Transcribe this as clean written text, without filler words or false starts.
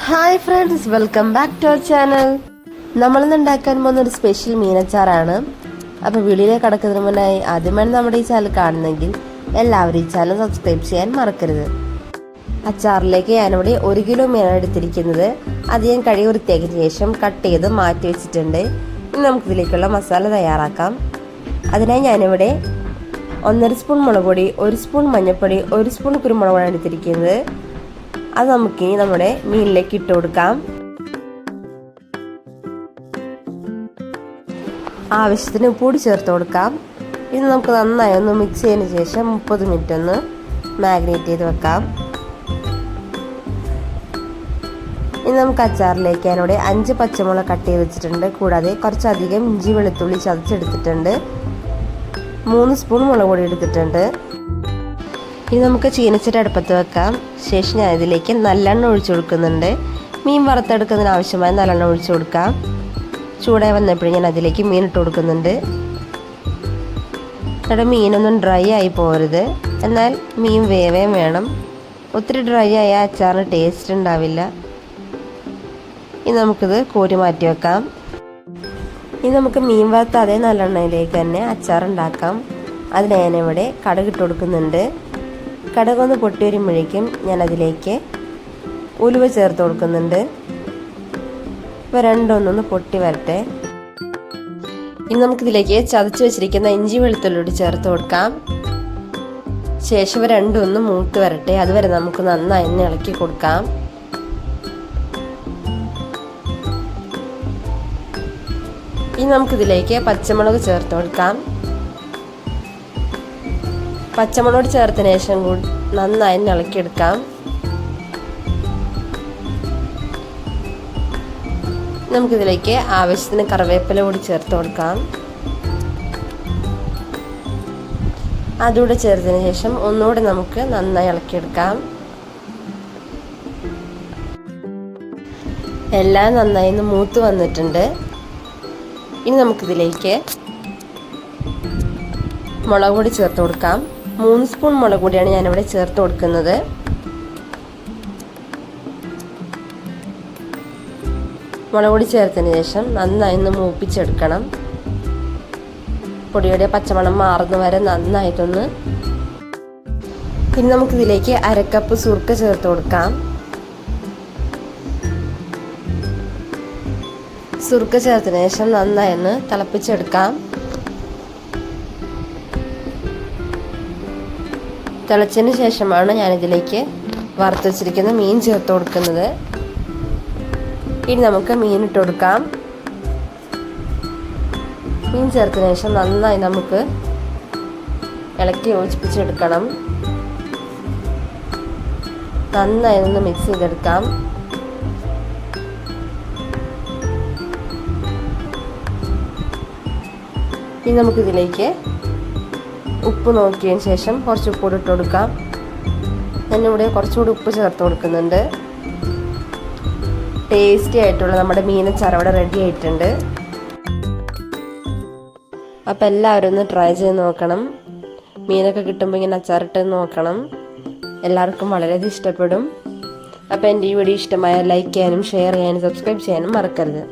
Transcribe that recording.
Hi friends, welcome back to our channel. നമ്മളിന്ന് ഉണ്ടാക്കാൻ പോകുന്ന ഒരു സ്പെഷ്യൽ മീനച്ചാറാണ്. അപ്പോൾ വീഡിയോയിലേക്ക് കടക്കുന്നതിന് മുന്നായി ആദ്യമായി നമ്മുടെ ഈ ചാനൽ കാണുന്നെങ്കിൽ എല്ലാവരും ഈ ചാനൽ സബ്സ്ക്രൈബ് ചെയ്യാൻ മറക്കരുത്. അച്ചാറിലേക്ക് ഞാനിവിടെ 1 കിലോ മീനാണ് എടുത്തിരിക്കുന്നത്. അത് ഞാൻ കഴുകി വൃത്തിയാക്കിയ ശേഷം കട്ട് ചെയ്ത് മാറ്റി വെച്ചിട്ടുണ്ട്. ഇനി നമുക്കിതിലേക്കുള്ള മസാല തയ്യാറാക്കാം. അതിനായി ഞാനിവിടെ 1.5 സ്പൂൺ മുളക് പൊടി, 1 സ്പൂൺ മഞ്ഞൾപ്പൊടി, 1 സ്പൂൺ കുരുമുളക് പൊടിയാണ് എടുത്തിരിക്കുന്നത്. അത് നമുക്കിനി നമ്മുടെ മീനിലേക്ക് ഇട്ട് കൊടുക്കാം. ആവശ്യത്തിന് ഉപ്പുകൂടി ചേർത്ത് കൊടുക്കാം. ഇത് നമുക്ക് നന്നായി ഒന്ന് മിക്സ് ചെയ്തതിന് ശേഷം 30 മിനിറ്റ് ഒന്ന് മാഗ്നേറ്റ് ചെയ്ത് വെക്കാം. ഇനി നമുക്ക് അച്ചാറിലേക്ക് ഞാനിവിടെ 5 പച്ചമുളക് കട്ട് ചെയ്ത് വെച്ചിട്ടുണ്ട്. കൂടാതെ കുറച്ചധികം ഇഞ്ചി വെളുത്തുള്ളി ചതച്ചെടുത്തിട്ടുണ്ട്. 3 സ്പൂൺ മുളക് പൊടി എടുത്തിട്ടുണ്ട്. ഇനി നമുക്ക് ചീനച്ചട്ടി അടുപ്പത്ത് വെക്കാം. ശേഷം ഞാൻ ഇതിലേക്ക് നല്ലെണ്ണ ഒഴിച്ചു കൊടുക്കുന്നുണ്ട്. മീൻ വറുത്തെടുക്കുന്നതിന് ആവശ്യമായ നല്ലെണ്ണ ഒഴിച്ചു കൊടുക്കാം. ചൂടായി വന്നപ്പോഴും ഞാൻ അതിലേക്ക് മീൻ ഇട്ട് കൊടുക്കുന്നുണ്ട്. ഇവിടെ മീനൊന്നും ഡ്രൈ ആയി പോകരുത്, എന്നാൽ മീൻ വേവേം വേണം. ഒത്തിരി ഡ്രൈ ആയ അച്ചാറിന് ടേസ്റ്റ് ഉണ്ടാവില്ല. ഇനി നമുക്കിത് കോരി മാറ്റി വെക്കാം. ഇനി നമുക്ക് മീൻ വറുത്ത അതേ നല്ലെണ്ണയിലേക്ക് തന്നെ അച്ചാറുണ്ടാക്കാം. അതിന് ഞാനിവിടെ കടുക് ഇട്ട് കൊടുക്കുന്നുണ്ട്. കടുകൊന്ന് പൊട്ടി വരുമ്പോഴേക്കും ഞാൻ അതിലേക്ക് ഉലുവ ചേർത്ത് കൊടുക്കുന്നുണ്ട്. ഇവ രണ്ടൊന്നൊന്ന് പൊട്ടി വരട്ടെ. ഇനി നമുക്കിതിലേക്ക് ചതച്ച് വെച്ചിരിക്കുന്ന ഇഞ്ചി വെളുത്തുള്ളി ചേർത്ത് കൊടുക്കാം. ശേഷം ഇവ രണ്ടൊന്ന് മൂത്ത് വരട്ടെ. അതുവരെ നമുക്ക് നന്നായി ഒന്ന് ഇളക്കി കൊടുക്കാം. ഇനി നമുക്കിതിലേക്ക് പച്ചമുളക് ചേർത്ത് കൊടുക്കാം. പച്ചമുളക് ചേർത്തതിന് ശേഷം കൂടി നന്നായി ഇളക്കിയെടുക്കാം. നമുക്കിതിലേക്ക് ആവശ്യത്തിന് കറിവേപ്പില കൂടി ചേർത്ത് കൊടുക്കാം. അതുകൂടെ ചേർത്തതിന് ശേഷം ഒന്നുകൂടി നമുക്ക് നന്നായി ഇളക്കിയെടുക്കാം. എല്ലാം നന്നായി ഒന്ന് മൂത്ത് വന്നിട്ടുണ്ട്. ഇനി നമുക്കിതിലേക്ക് മുളക് പൊടി ചേർത്ത് കൊടുക്കാം. 3 സ്പൂൺ മുളക് പൊടിയാണ് ഞാനിവിടെ ചേർത്ത് കൊടുക്കുന്നത്. മുളക് പൊടി ചേർത്തതിന് ശേഷം നന്നായി ഒന്ന് മൂപ്പിച്ചെടുക്കണം. പൊടിയുടെ പച്ചമണം മാറുന്ന വരെ നന്നായിട്ടൊന്ന്. ഇനി നമുക്കിതിലേക്ക് 1/2 കപ്പ് സുർക്ക ചേർത്ത് കൊടുക്കാം. സുർക്ക ചേർത്തതിന് ശേഷം നന്നായി ഒന്ന് തിളപ്പിച്ചെടുക്കാം. തിളച്ചതിന് ശേഷമാണ് ഞാനിതിലേക്ക് വറുത്ത് വെച്ചിരിക്കുന്ന മീൻ ചേർത്ത് കൊടുക്കുന്നത്. ഇനി നമുക്ക് മീൻ ഇട്ട് കൊടുക്കാം. മീൻ ചേർത്തതിന് ശേഷം നന്നായി നമുക്ക് ഇളക്കി യോജിപ്പിച്ചെടുക്കണം. നന്നായി ഒന്ന് മിക്സ് ചെയ്തെടുക്കാം. ഇനി നമുക്കിതിലേക്ക് ഉപ്പ് നോക്കിയതിന് ശേഷം കുറച്ച് ഉപ്പ് ഇട്ട് കൊടുക്കാം. ഞാനിവിടെ കുറച്ചുകൂടി ഉപ്പ് ചേർത്ത് കൊടുക്കുന്നുണ്ട്. ടേസ്റ്റി ആയിട്ടുള്ള നമ്മുടെ മീനച്ചാർ അവിടെ റെഡി ആയിട്ടുണ്ട്. അപ്പം എല്ലാവരും ഒന്ന് ട്രൈ ചെയ്ത് നോക്കണം. മീനൊക്കെ കിട്ടുമ്പോൾ ഇങ്ങനെ അച്ചാറിട്ട് നോക്കണം. എല്ലാവർക്കും വളരെയധികം ഇഷ്ടപ്പെടും. അപ്പോൾ എൻ്റെ ഈ വീഡിയോ ഇഷ്ടമായ ലൈക്ക് ചെയ്യാനും ഷെയർ ചെയ്യാനും സബ്സ്ക്രൈബ് ചെയ്യാനും മറക്കരുത്.